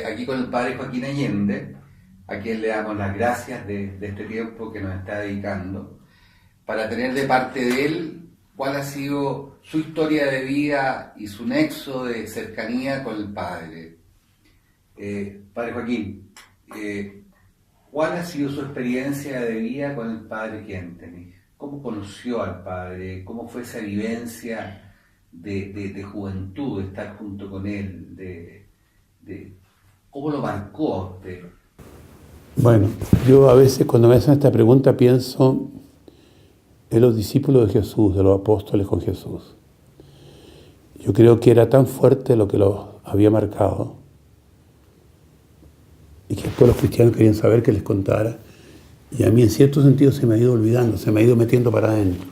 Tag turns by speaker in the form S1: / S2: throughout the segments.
S1: aquí con el padre Joaquín Allende, a quien le damos las gracias de este tiempo que nos está dedicando, para tener de parte de él cuál ha sido su historia de vida y su nexo de cercanía con el padre. Padre Joaquín, ¿cuál ha sido su experiencia de vida con el padre Kentenich? ¿Cómo conoció al padre? ¿Cómo fue esa vivencia de juventud, de estar junto con él? ¿Cómo lo marcó a usted?
S2: Bueno, yo a veces cuando me hacen esta pregunta pienso en los discípulos de Jesús, de los apóstoles con Jesús. Yo creo que era tan fuerte lo que los había marcado y que después los cristianos querían saber que les contara, y a mí en cierto sentido se me ha ido olvidando, se me ha ido metiendo para adentro,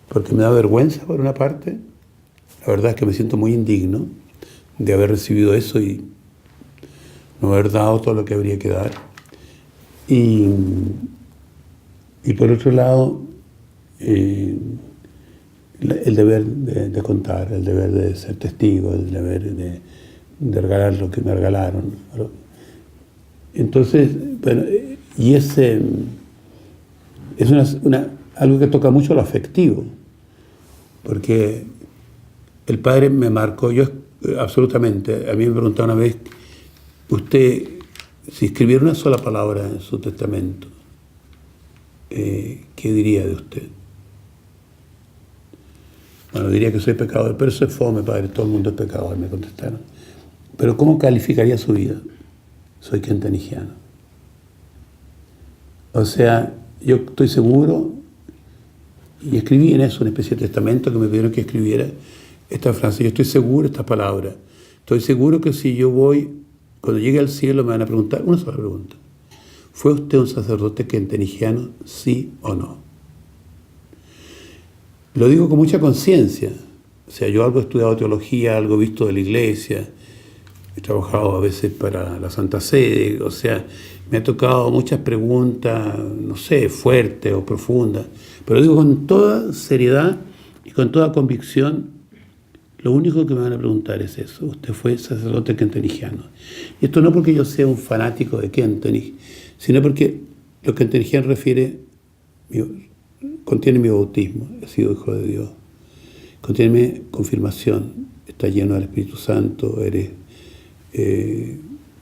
S2: porque me da vergüenza por una parte. La verdad es que me siento muy indigno de haber recibido eso y no haber dado todo lo que habría que dar. Y por otro lado, el deber de contar, el deber de ser testigo, el deber de regalar lo que me regalaron. Entonces, bueno, y es algo que toca mucho lo afectivo, porque el padre me marcó, yo absolutamente. A mí me preguntaba una vez, usted, si escribiera una sola palabra en su testamento, ¿qué diría de usted? Bueno, diría que soy pecador, pero eso es fome, padre, todo el mundo es pecador, me contestaron. Pero ¿cómo calificaría su vida? Soy kentenichiano. O sea, yo estoy seguro, y escribí en eso una especie de testamento que me pidieron que escribiera esta frase, yo estoy seguro, esta palabra, estoy seguro que si yo voy, cuando llegue al cielo me van a preguntar una sola pregunta: ¿fue usted un sacerdote kentenichiano, sí o no? Lo digo con mucha conciencia. O sea, yo algo he estudiado teología, algo he visto de la iglesia, he trabajado a veces para la Santa Sede, o sea, me ha tocado muchas preguntas, no sé, fuertes o profundas, pero digo con toda seriedad y con toda convicción, lo único que me van a preguntar es eso: ¿usted fue sacerdote kentenichiano? Y esto no porque yo sea un fanático de Kentenich, sino porque lo kentenichiano contiene mi bautismo, he sido hijo de Dios, contiene mi confirmación, está lleno del Espíritu Santo, eres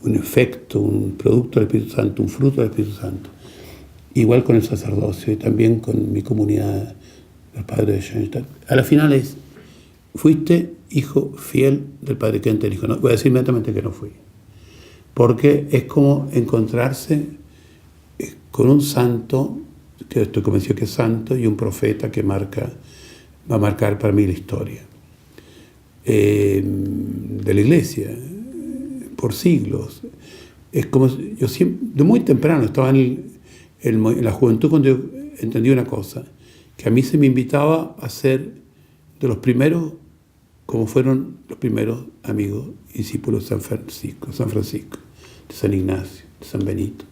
S2: un efecto, un producto del Espíritu Santo, un fruto del Espíritu Santo. Igual con el sacerdocio y también con mi comunidad, el padre de Schoenstatt. A la final es: ¿fuiste hijo fiel del padre Kentenich? No, voy a decir inmediatamente que no fui. Porque es como encontrarse con un santo, que estoy convencido que es santo, y un profeta que va a marcar para mí la historia de la iglesia por siglos. Es como yo siempre, de muy temprano, estaba en la juventud cuando yo entendí una cosa, que a mí se me invitaba a ser de los primeros, como fueron los primeros amigos y discípulos de San Francisco, de San Ignacio, de San Benito.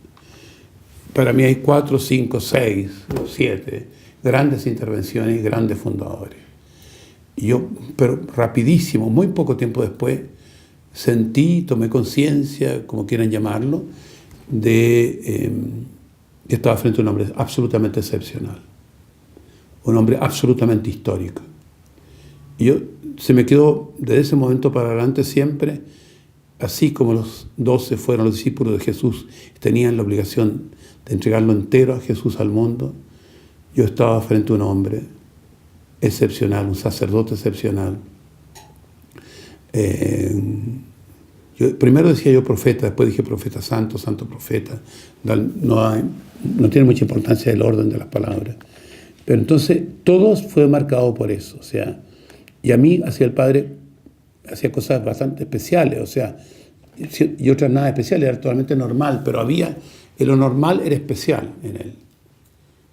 S2: Para mí hay 4, 5, 6, 7 grandes intervenciones y grandes fundadores. Y yo, pero rapidísimo, muy poco tiempo después, tomé conciencia, como quieran llamarlo, de que estaba frente a un hombre absolutamente excepcional, un hombre absolutamente histórico. Y se me quedó desde ese momento para adelante siempre, así como los 12 fueron los discípulos de Jesús, tenían la obligación de entregarlo entero a Jesús, al mundo. Yo estaba frente a un hombre excepcional, un sacerdote excepcional. Primero decía yo profeta, después dije profeta santo, santo profeta. No tiene mucha importancia el orden de las palabras. Pero entonces todo fue marcado por eso. O sea, y a mí, hacia el padre, hacía cosas bastante especiales. O sea, y otras nada especiales, era totalmente normal, pero lo normal era especial en él.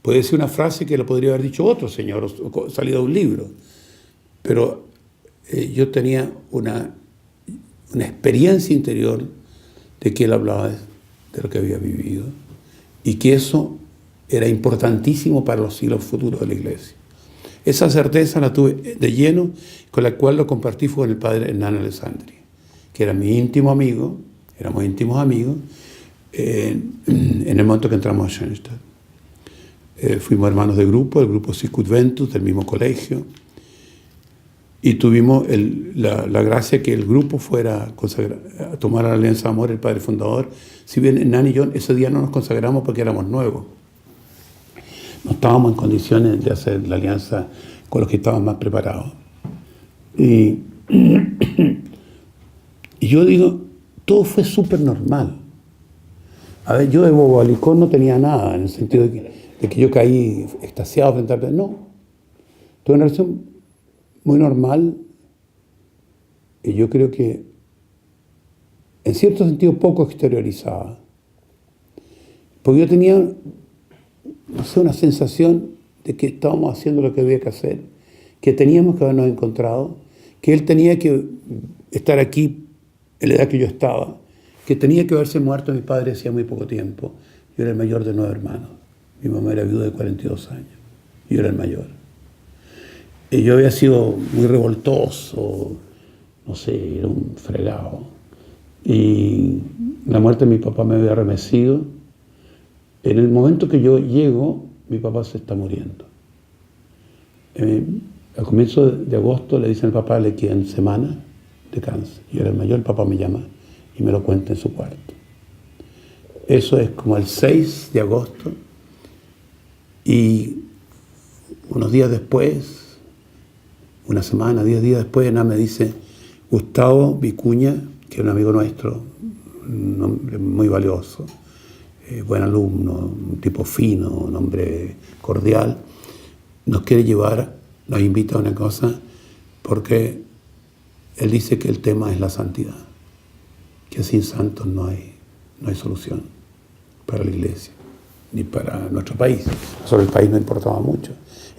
S2: Puede decir una frase que lo podría haber dicho otro señor, o salido de un libro. Pero yo tenía una experiencia interior de que él hablaba de lo que había vivido y que eso era importantísimo para los siglos futuros de la Iglesia. Esa certeza la tuve de lleno, con la cual lo compartí fue con el padre Hernán Alessandri, que era mi íntimo amigo, éramos íntimos amigos, en el momento que entramos a Schoenstatt. Fuimos hermanos de grupo, el grupo Sicut Ventus, del mismo colegio, y tuvimos la gracia que el grupo fuera a tomar la Alianza de Amor, el padre fundador. Si bien Hernán y yo ese día no nos consagramos porque éramos nuevos, no estábamos en condiciones de hacer la alianza con los que estaban más preparados. Y yo digo, todo fue súper normal. A ver, yo de bobalicón no tenía nada, en el sentido de que yo caí extasiado frente a... No, tuve una relación muy normal, y yo creo que en cierto sentido poco exteriorizada. Porque yo tenía, no sé, una sensación de que estábamos haciendo lo que había que hacer, que teníamos que habernos encontrado, que él tenía que estar aquí en la edad que yo estaba, que tenía que haberse muerto mi padre hacía muy poco tiempo. Yo era el mayor de 9 hermanos. Mi mamá era viuda de 42 años. Yo era el mayor. Y yo había sido muy revoltoso, no sé, era un fregado. Y la muerte de mi papá me había remecido. En el momento que yo llego, mi papá se está muriendo. Al comienzo de agosto le dicen al papá, le quedan semanas de cáncer. Yo era el mayor, el papá me llama y me lo cuenta en su cuarto. Eso es como el 6 de agosto, y unos días después, una semana, 10 días después, Hernán me dice, Gustavo Vicuña, que es un amigo nuestro, un hombre muy valioso, buen alumno, un tipo fino, un hombre cordial, nos quiere llevar, nos invita a una cosa, porque él dice que el tema es la santidad, que sin santos no hay solución para la Iglesia, ni para nuestro país. Sobre el país no importaba mucho.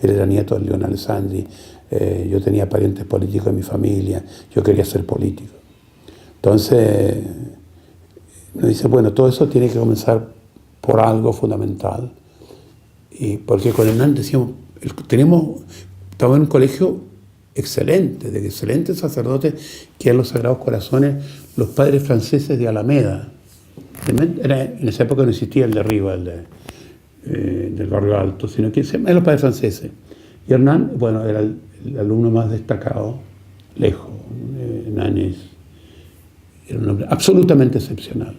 S2: Él era nieto de León Alessandri, yo tenía parientes políticos en mi familia, yo quería ser político. Entonces, me dice, bueno, todo eso tiene que comenzar por algo fundamental. Y porque con Hernán decíamos, estábamos en un colegio excelente, de excelentes sacerdotes, que eran los Sagrados Corazones, los padres franceses de Alameda. En esa época no existía el de arriba, del barrio alto, sino que eran los padres franceses. Y Hernán, bueno, era el alumno más destacado, lejos. Hernán era un hombre absolutamente excepcional.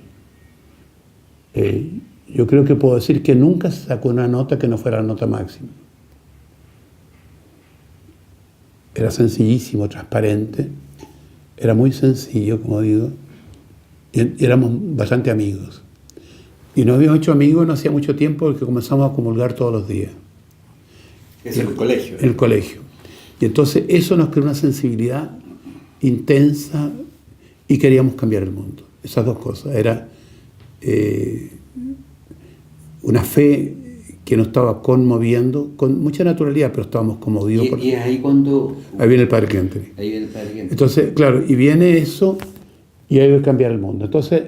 S2: Yo creo que puedo decir que nunca sacó una nota que no fuera la nota máxima. Era sencillísimo, transparente, era muy sencillo, como digo, y éramos bastante amigos. Y nos habíamos hecho amigos no hacía mucho tiempo porque comenzamos a comulgar todos los días.
S3: Es en el colegio.
S2: En el colegio. Y entonces eso nos creó una sensibilidad intensa y queríamos cambiar el mundo. Esas dos cosas. Era una fe que nos estaba conmoviendo con mucha naturalidad, pero estábamos conmovidos.
S3: Y es ahí cuando...
S2: Ahí viene el padre Kentenich.
S3: Ahí viene el padre Kentenich.
S2: Entonces, claro, y viene eso y hay que cambiar el mundo. Entonces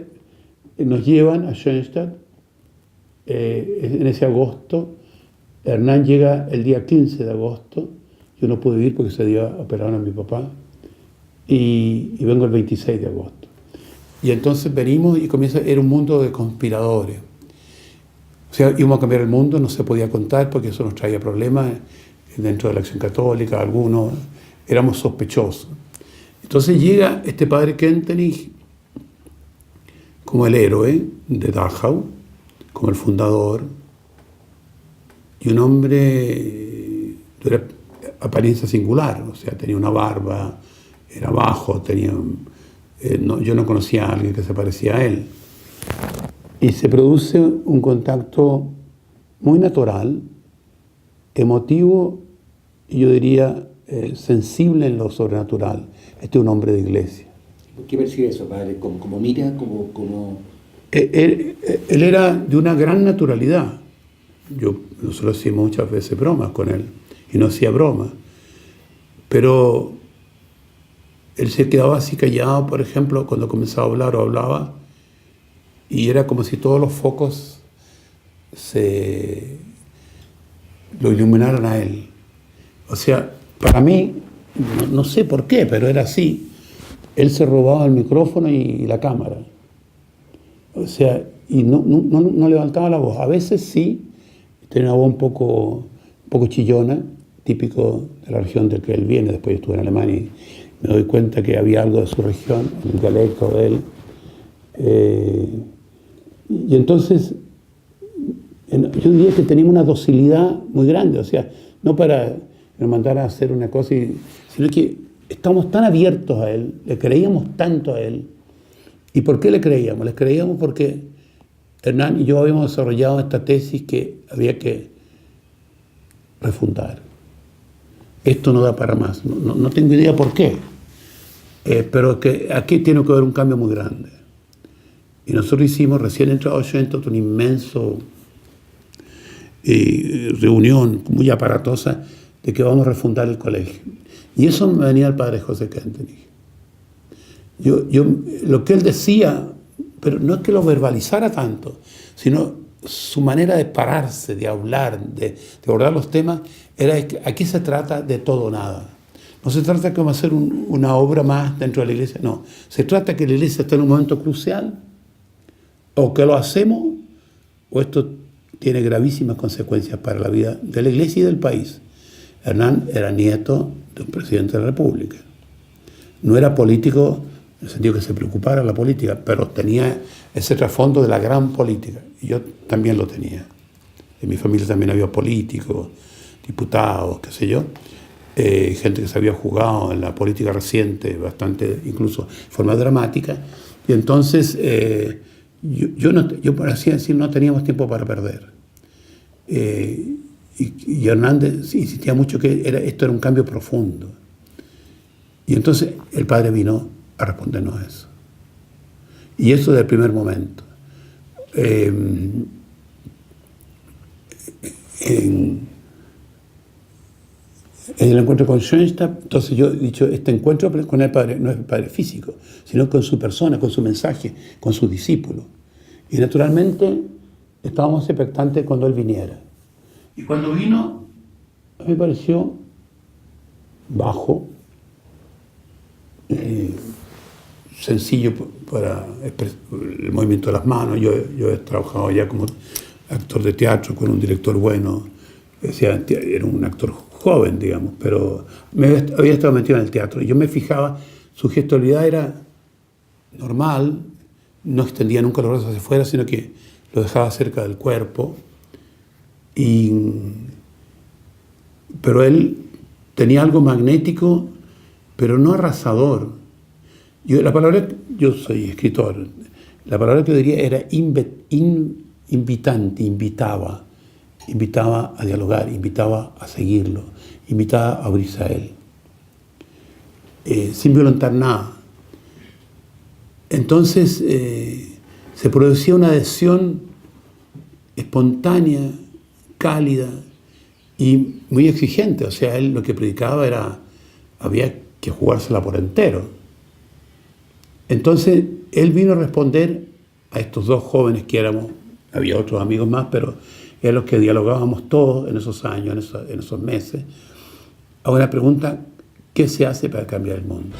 S2: nos llevan a Schoenstatt en ese agosto. Hernán llega el día 15 de agosto. Yo no pude ir porque ese día operaron a mi papá. Y vengo el 26 de agosto. Y entonces venimos y era un mundo de conspiradores. O sea, íbamos a cambiar el mundo, no se podía contar porque eso nos traía problemas dentro de la Acción Católica, algunos éramos sospechosos. Entonces llega este padre Kentenich como el héroe de Dachau, como el fundador, y un hombre de apariencia singular, o sea, tenía una barba, era bajo, yo no conocía a alguien que se parecía a él. Y se produce un contacto muy natural, emotivo y yo diría sensible en lo sobrenatural. Este es un hombre de iglesia.
S3: ¿Qué percibe eso, padre? ¿Como mira? ¿Como...?
S2: Él era de una gran naturalidad. Nosotros hacíamos muchas veces bromas con él y no hacía bromas. Pero él se quedaba así callado, por ejemplo, cuando comenzaba a hablar o hablaba, y era como si todos los focos lo iluminaran a él. O sea, para mí, no sé por qué, pero era así. él se robaba el micrófono y la cámara. O sea, y no levantaba la voz. A veces sí, tenía una voz un poco chillona, típico de la región de que él viene. Después yo estuve en Alemania y me doy cuenta que había algo de su región, el dialecto de él. Y entonces, yo diría que teníamos una docilidad muy grande, o sea, no para mandar a hacer una cosa, sino que estábamos tan abiertos a él, le creíamos tanto a él. ¿Y por qué le creíamos? Le creíamos porque Hernán y yo habíamos desarrollado esta tesis que había que refundar. Esto no da para más, no tengo idea por qué, pero que aquí tiene que haber un cambio muy grande. Y nosotros hicimos, recién entrado Schoenstatt, una inmenso reunión muy aparatosa de que vamos a refundar el colegio. Y eso me venía el padre José Kentenich. Lo que él decía, pero no es que lo verbalizara tanto, sino su manera de pararse, de hablar, de abordar los temas, era que aquí se trata de todo o nada. No se trata de hacer una obra más dentro de la iglesia, no. Se trata de que la iglesia está en un momento crucial, o que lo hacemos, o esto tiene gravísimas consecuencias para la vida de la iglesia y del país. Hernán era nieto de un presidente de la República. No era político en el sentido que se preocupara de la política, pero tenía ese trasfondo de la gran política. Y yo también lo tenía. En mi familia también había políticos, diputados, qué sé yo, gente que se había jugado en la política reciente, bastante, incluso de forma dramática. Y entonces, yo por así decir, no teníamos tiempo para perder. Y Hernández insistía mucho que esto era un cambio profundo. Y entonces el padre vino a respondernos a eso. Y eso desde el primer momento. En el encuentro con Schoenstatt, entonces yo he dicho, este encuentro con el padre no es el padre físico, sino con su persona, con su mensaje, con sus discípulos. Y naturalmente estábamos expectantes cuando él viniera. Y cuando vino, me pareció bajo, sencillo para el movimiento de las manos. Yo he trabajado ya como actor de teatro con un director bueno. Era un actor joven, digamos, pero había estado metido en el teatro. Y yo me fijaba, su gestualidad era normal, no extendía nunca los brazos hacia afuera, sino que lo dejaba cerca del cuerpo. Pero él tenía algo magnético, pero no arrasador. Yo soy escritor, la palabra que yo diría era invitante, invitaba a dialogar, invitaba a seguirlo, invitaba a abrirse a él, sin violentar nada. Entonces se producía una adhesión espontánea, cálida y muy exigente. O sea, él lo que predicaba había que jugársela por entero. Entonces, él vino a responder a estos dos jóvenes que éramos, había otros amigos más, pero eran los que dialogábamos todos en esos años, en esos meses, a una pregunta: ¿qué se hace para cambiar el mundo?